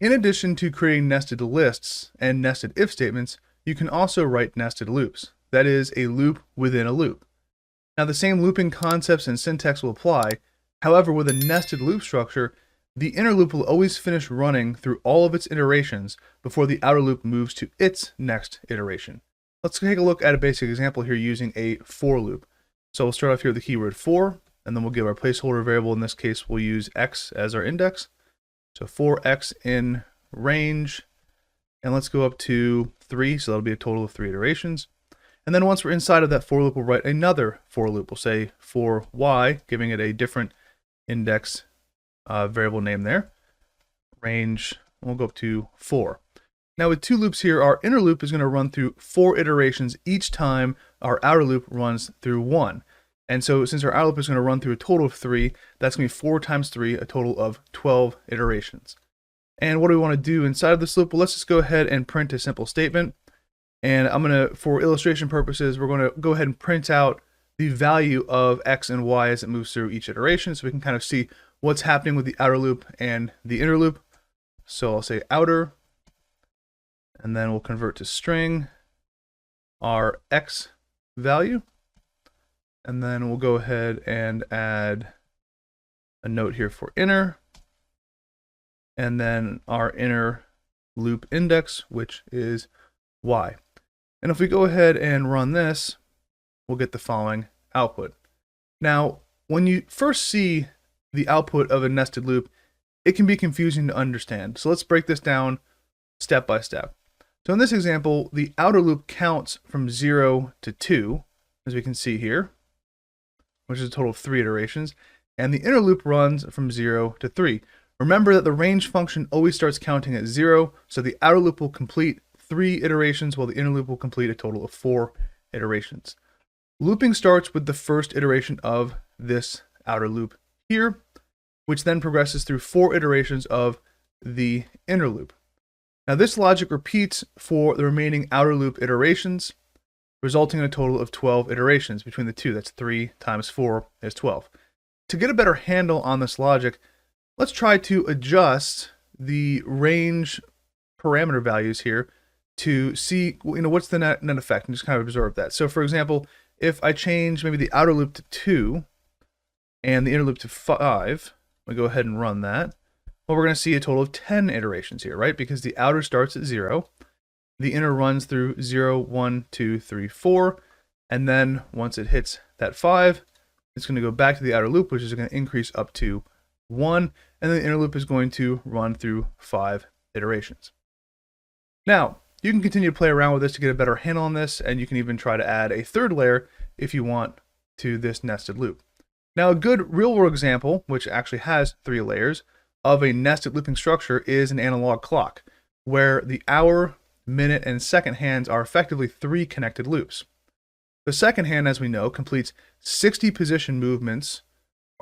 In addition to creating nested lists and nested if statements, you can also write nested loops. That is, a loop within a loop. Now, the same looping concepts and syntax will apply. However, with a nested loop structure, the inner loop will always finish running through all of its iterations before the outer loop moves to its next iteration. Let's take a look at a basic example here using a for loop. So we'll start off here with the keyword for, and then we'll give our placeholder variable. In this case, we'll use x as our index. So for x in range, and let's go up to 3, so that'll be a total of 3 iterations. And then once we're inside of that for loop, we'll write another for loop. We'll say for y, giving it a different index variable name there. Range, we'll go up to 4. Now with 2 loops here, our inner loop is going to run through 4 iterations each time our outer loop runs through 1. And so since our outer loop is going to run through a total of 3, that's going to be 4 times 3, a total of 12 iterations. And what do we want to do inside of this loop? Well, let's just go ahead and print a simple statement. And I'm going to, for illustration purposes, we're going to go ahead and print out the value of x and y as it moves through each iteration, so we can kind of see what's happening with the outer loop and the inner loop. So I'll say outer, and then we'll convert to string our x value. And then we'll go ahead and add a note here for inner, and then our inner loop index, which is y. And if we go ahead and run this, we'll get the following output. Now, when you first see the output of a nested loop, it can be confusing to understand. So let's break this down step by step. So in this example, the outer loop counts from 0 to 2, as we can see here, which is a total of 3 iterations, and the inner loop runs from 0 to 3. Remember that the range function always starts counting at 0, so the outer loop will complete 3 iterations, while the inner loop will complete a total of 4 iterations. Looping starts with the first iteration of this outer loop here, which then progresses through 4 iterations of the inner loop. Now this logic repeats for the remaining outer loop iterations, resulting in a total of 12 iterations between the two. That's 3 times 4 is 12. To get a better handle on this logic, let's try to adjust the range parameter values here to see, what's the net effect, and just kind of observe that. So for example, if I change maybe the outer loop to 2 and the inner loop to 5, we go ahead and run that, well, we're going to see a total of 10 iterations here, right? Because the outer starts at 0, the inner runs through 0, 1, 2, 3, 4, and then once it hits that 5, it's going to go back to the outer loop, which is going to increase up to 1, and then the inner loop is going to run through 5 iterations. Now, you can continue to play around with this to get a better handle on this, and you can even try to add a third layer if you want to this nested loop. Now, a good real-world example, which actually has 3 layers, of a nested looping structure is an analog clock, where the hour, minute, and second hands are effectively 3 connected loops. The second hand, as we know, completes 60 position movements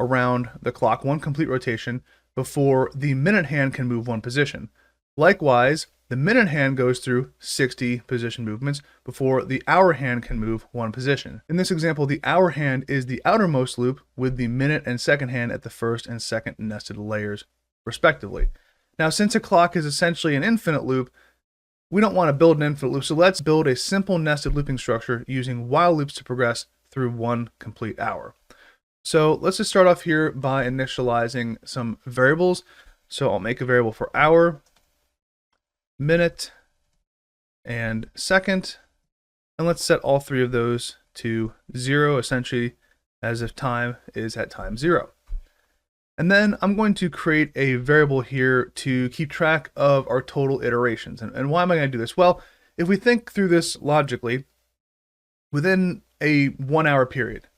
around the clock, 1 complete rotation, before the minute hand can move 1 position. Likewise, the minute hand goes through 60 position movements before the hour hand can move 1 position. In this example, the hour hand is the outermost loop with the minute and second hand at the first and second nested layers, respectively. Now, since a clock is essentially an infinite loop, we don't want to build an infinite loop, so let's build a simple nested looping structure using while loops to progress through 1 complete hour. So let's just start off here by initializing some variables. So I'll make a variable for hour, minute, and second, and let's set all 3 of those to 0, essentially as if time is at time 0. And then I'm going to create a variable here to keep track of our total iterations. And why am I going to do this? Well, if we think through this logically, within a 1 hour period,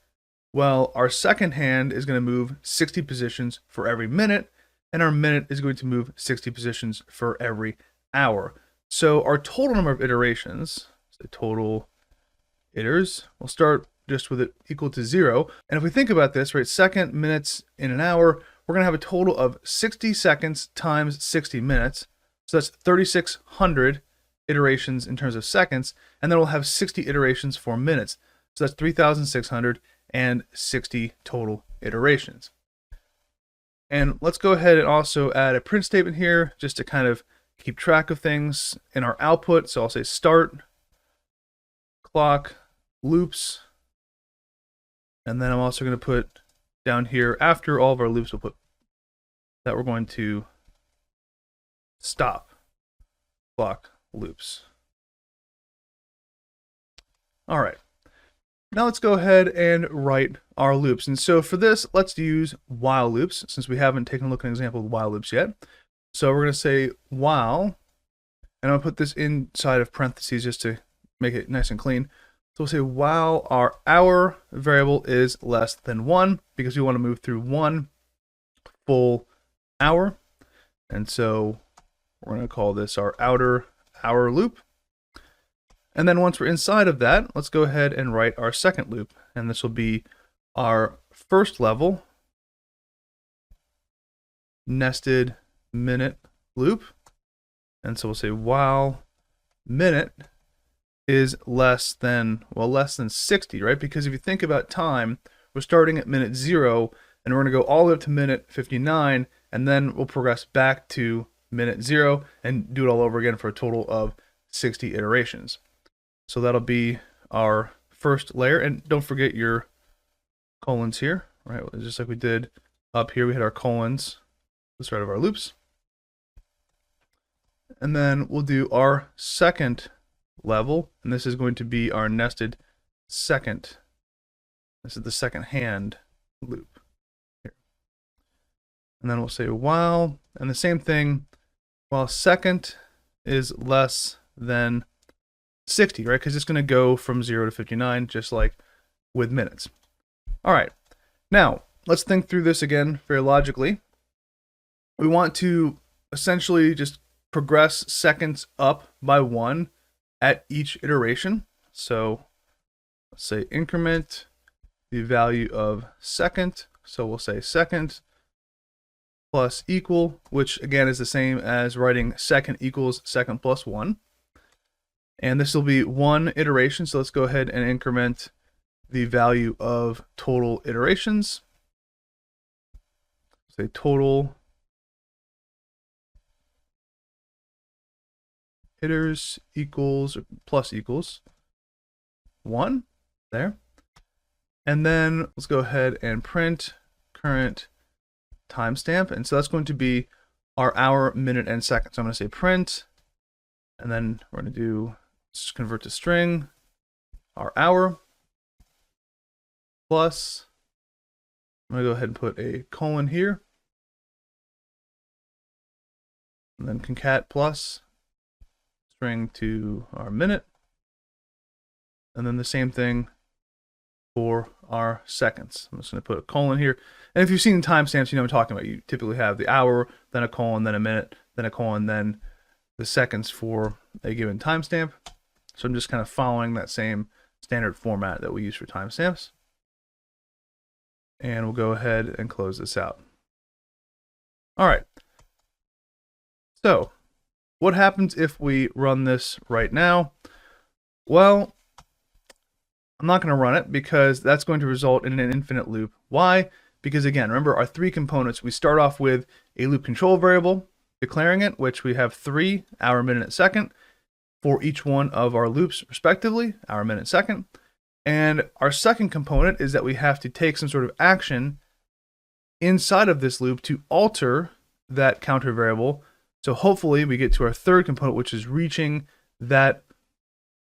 well, our second hand is going to move 60 positions for every minute, and our minute is going to move 60 positions for every hour. So our total number of iterations, so total iters, we'll start just with it equal to 0. And if we think about this, right, second, minutes in an hour, we're going to have a total of 60 seconds times 60 minutes. So that's 3,600 iterations in terms of seconds. And then we'll have 60 iterations for minutes. So that's 3,660 total iterations. And let's go ahead and also add a print statement here just to kind of keep track of things in our output. So I'll say start clock loops. And then I'm also going to put down here after all of our loops, we'll put that we're going to stop clock loops. All right. Now let's go ahead and write our loops. And so for this, let's use while loops since we haven't taken a look at an example of while loops yet. So we're going to say while, and I'll put this inside of parentheses just to make it nice and clean. So we'll say while our hour variable is less than 1 because we want to move through 1 full hour. And so we're going to call this our outer hour loop. And then once we're inside of that, let's go ahead and write our second loop. And this will be our first level nested minute loop. And so we'll say while minute is less than 60, right? Because if you think about time, we're starting at minute 0 and we're going to go all the way up to minute 59, and then we'll progress back to minute 0 and do it all over again for a total of 60 iterations. So that'll be our first layer. And don't forget your colons here, right? Just like we did up here, we had our colons at the start of our loops. And then we'll do our second level, and this is going to be our nested second. This is the second hand loop here. And then we'll say while, and the same thing, while second is less than 60, right? Because it's going to go from 0 to 59, just like with minutes. All right, now let's think through this again very logically. We want to essentially just progress seconds up by 1 at each iteration. So let's say increment the value of second. So we'll say second plus equal, which again is the same as writing second equals second plus 1. And this will be 1 iteration. So let's go ahead and increment the value of total iterations. Say total iters equals or plus equals 1 there. And then let's go ahead and print current timestamp. And so that's going to be our hour, minute, and second. So I'm going to say print, and then we're going to do convert to string our hour plus, I'm going to go ahead and put a colon here, and then concat plus string to our minute, and then the same thing for our seconds. I'm just going to put a colon here. And if you've seen timestamps, you know what I'm talking about. You typically have the hour, then a colon, then a minute, then a colon, then the seconds for a given timestamp. So I'm just kind of following that same standard format that we use for timestamps. And we'll go ahead and close this out. All right. So what happens if we run this right now? Well, I'm not going to run it because that's going to result in an infinite loop. Why? Because again, remember our 3 components. We start off with a loop control variable, declaring it, which we have 3 hour, minute, and second for each one of our loops respectively, hour, minute, second. And our second component is that we have to take some sort of action inside of this loop to alter that counter variable. So hopefully we get to our third component, which is reaching that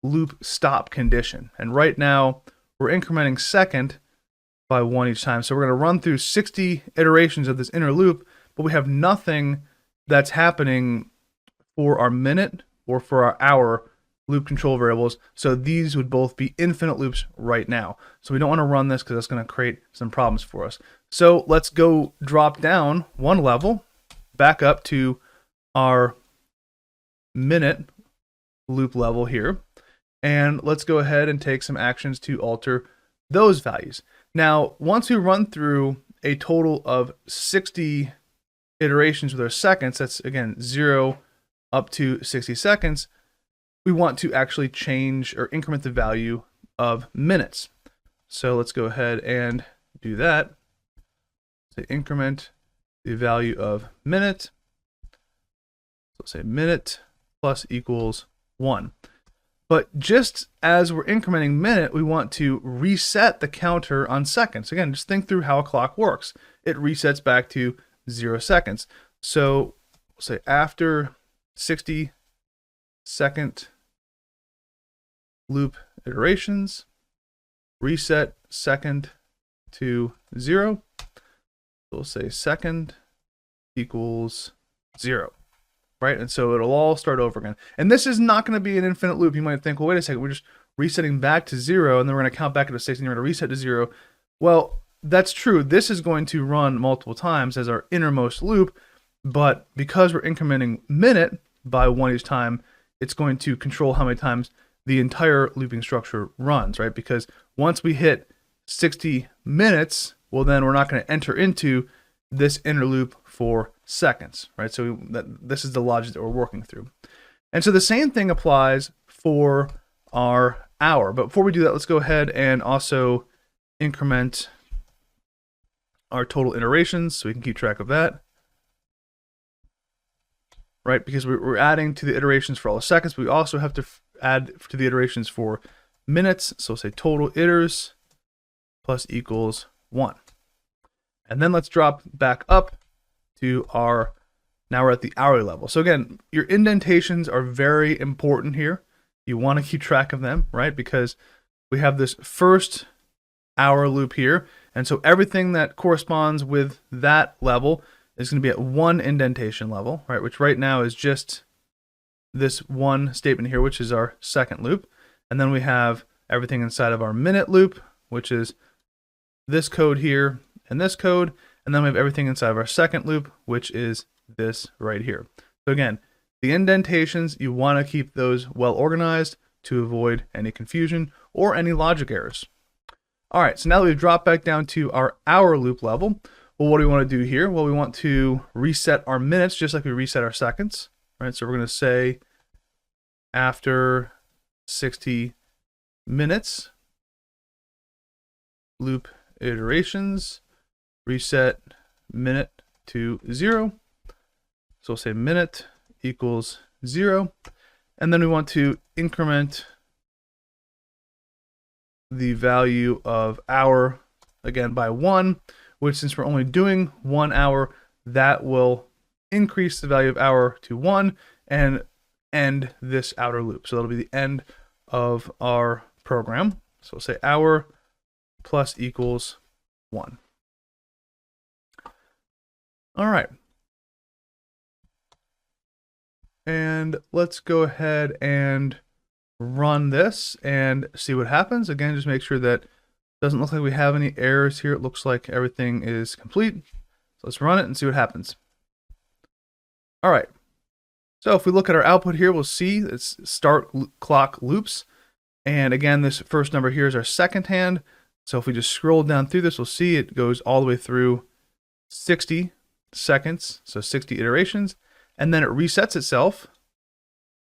loop stop condition. And right now we're incrementing second by 1 each time. So we're going to run through 60 iterations of this inner loop, but we have nothing that's happening for our minute or for our hour loop control variables. So these would both be infinite loops right now. So we don't want to run this because that's going to create some problems for us. So let's go drop down 1 level back up to our minute loop level here. And let's go ahead and take some actions to alter those values. Now, once we run through a total of 60 iterations with our seconds, that's again 0 up to 60 seconds, we want to actually change or increment the value of minutes. So let's go ahead and do that. Say increment the value of minute. So say minute plus equals 1. But just as we're incrementing minute, we want to reset the counter on seconds. Again, just think through how a clock works. It resets back to 0 seconds. So we'll say after 60-second loop iterations, reset second to 0. We'll say second equals 0. Right? And so it'll all start over again. And this is not going to be an infinite loop. You might think, well, wait a second, we're just resetting back to 0, and then we're going to count back to 60, and we're going to reset to 0. Well, that's true. This is going to run multiple times as our innermost loop, but because we're incrementing minute by 1 each time, it's going to control how many times the entire looping structure runs, right? Because once we hit 60 minutes, well, then we're not going to enter into this inner loop for seconds, right? So this is the logic that we're working through. And so the same thing applies for our hour. But before we do that, let's go ahead and also increment our total iterations so we can keep track of that. Right? Because we're adding to the iterations for all the seconds, but we also have to add to the iterations for minutes. So say total iters plus equals 1. And then let's drop back up to our, now we're at the hourly level. So again, your indentations are very important here. You want to keep track of them, right? Because we have this first hour loop here. And so everything that corresponds with that level is going to be at 1 indentation level, right? Which right now is just this one statement here, which is our second loop. And then we have everything inside of our minute loop, which is this code here and this code. And then we have everything inside of our second loop, which is this right here. So again, the indentations, you want to keep those well organized to avoid any confusion or any logic errors. All right, so now that we've dropped back down to our hour loop level, well, what do we want to do here? Well, we want to reset our minutes just like we reset our seconds, right? So we're going to say after 60 minutes, loop iterations, reset minute to 0. So we'll say minute equals 0. And then we want to increment the value of hour again by 1, which since we're only doing 1 hour, that will increase the value of hour to 1 and end this outer loop. So that'll be the end of our program. So we'll say hour plus equals 1. All right. And let's go ahead and run this and see what happens. Again, just make sure that it doesn't look like we have any errors here. It looks like everything is complete. So let's run it and see what happens. All right. So if we look at our output here, we'll see it's start clock loops. And again, this first number here is our second hand. So if we just scroll down through this, we'll see it goes all the way through 60 seconds, so 60 iterations, and then it resets itself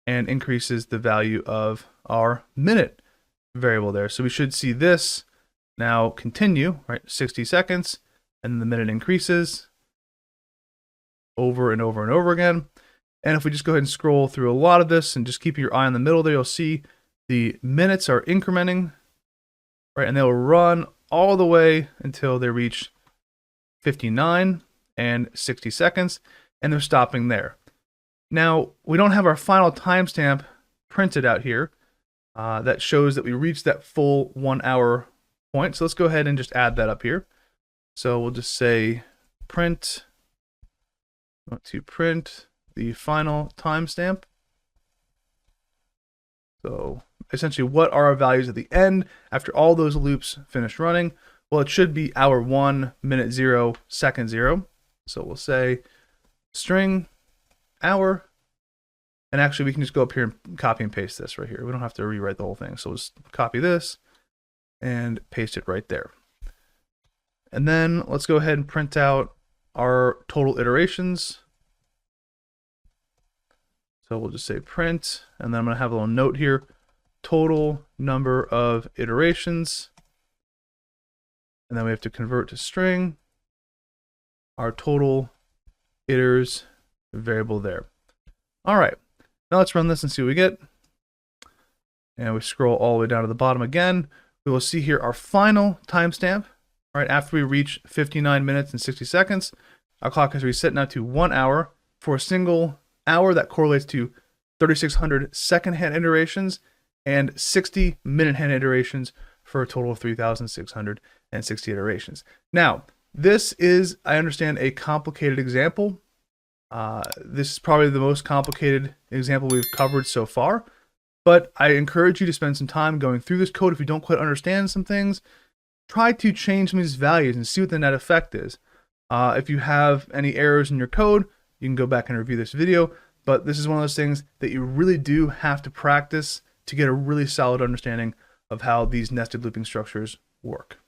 and increases the value of our minute variable there. So we should see this now continue, right? 60 seconds, and then the minute increases over and over and over again. And if we just go ahead and scroll through a lot of this and just keep your eye on the middle there, you'll see the minutes are incrementing, right? And they'll run all the way until they reach 59 and 60 seconds, and they're stopping there. Now, we don't have our final timestamp printed out here that shows that we reached that full 1 hour point. So let's go ahead and just add that up here. So we'll just say print, I want to print the final timestamp. So essentially, what are our values at the end after all those loops finish running? Well, it should be hour 1, minute 0, second 0. So we'll say string hour, and actually we can just go up here and copy and paste this right here. We don't have to rewrite the whole thing. So we'll just copy this and paste it right there. And then let's go ahead and print out our total iterations. So we'll just say print, and then I'm going to have a little note here, total number of iterations. And then we have to convert to string our total iters variable there. All right, now let's run this and see what we get. And we scroll all the way down to the bottom again. We will see here our final timestamp. All right, after we reach 59 minutes and 60 seconds, our clock is reset now to 1 hour. For a single hour, that correlates to 3,600 second-hand iterations and 60 minute-hand iterations for a total of 3,660 iterations. Now, this is, I understand, a complicated example. This is probably the most complicated example we've covered so far, but I encourage you to spend some time going through this code. If you don't quite understand some things, try to change some of these values and see what the net effect is. If you have any errors in your code, you can go back and review this video, but this is one of those things that you really do have to practice to get a really solid understanding of how these nested looping structures work.